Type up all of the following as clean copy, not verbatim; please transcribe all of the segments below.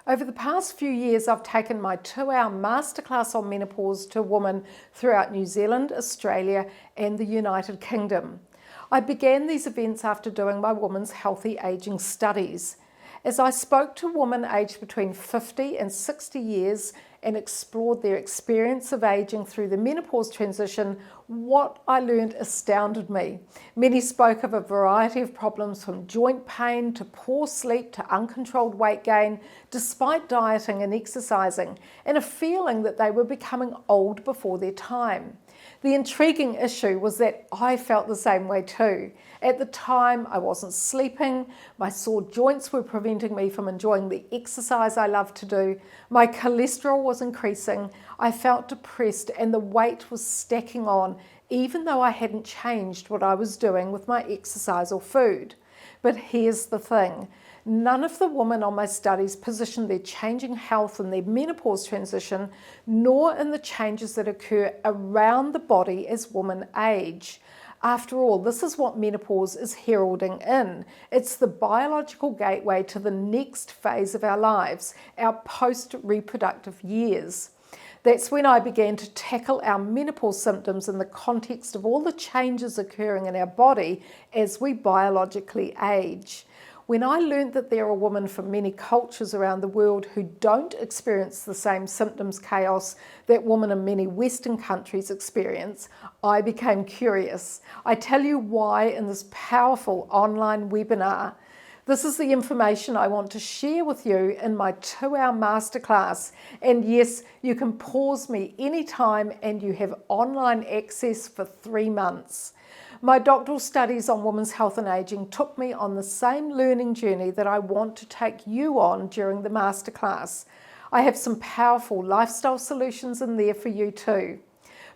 Over the past few years, I've taken my 2-hour masterclass on menopause to women throughout New Zealand, Australia, and the United Kingdom. I began these events after doing my women's healthy aging studies. As I spoke to women aged between 50 and 60 years and explored their experience of aging through the menopause transition, what I learned astounded me. Many spoke of a variety of problems, from joint pain to poor sleep to uncontrolled weight gain, despite dieting and exercising, and a feeling that they were becoming old before their time. The intriguing issue was that I felt the same way too. At the time, I wasn't sleeping, my sore joints were preventing me from enjoying the exercise I love to do, my cholesterol was increasing, I felt depressed, and the weight was stacking on, even though I hadn't changed what I was doing with my exercise or food. But here's the thing. None of the women on my studies positioned their changing health in their menopause transition, nor in the changes that occur around the body as women age. After all, this is what menopause is heralding in. It's the biological gateway to the next phase of our lives, our post-reproductive years. That's when I began to tackle our menopause symptoms in the context of all the changes occurring in our body as we biologically age. When I learned that there are women from many cultures around the world who don't experience the same symptoms chaos that women in many Western countries experience, I became curious. I tell you why in this powerful online webinar. This is the information I want to share with you in my 2-hour masterclass. And yes, you can pause me anytime and you have online access for 3 months. My doctoral studies on women's health and aging took me on the same learning journey that I want to take you on during the masterclass. I have some powerful lifestyle solutions in there for you too.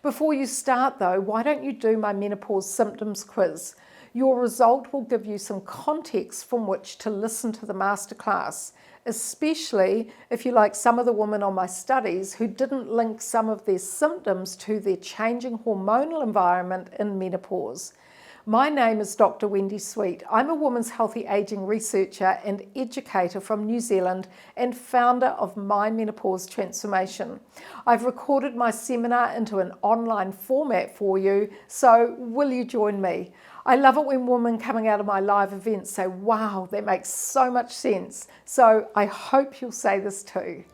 Before you start though, why don't you do my menopause symptoms quiz? Your result will give you some context from which to listen to the masterclass, especially if you like some of the women on my studies who didn't link some of their symptoms to their changing hormonal environment in menopause. My name is Dr. Wendy Sweet. I'm a women's healthy aging researcher and educator from New Zealand and founder of MyMT Transformation. I've recorded my seminar into an online format for you, so will you join me? I love it when women coming out of my live events say, wow, that makes so much sense. So I hope you'll say this too.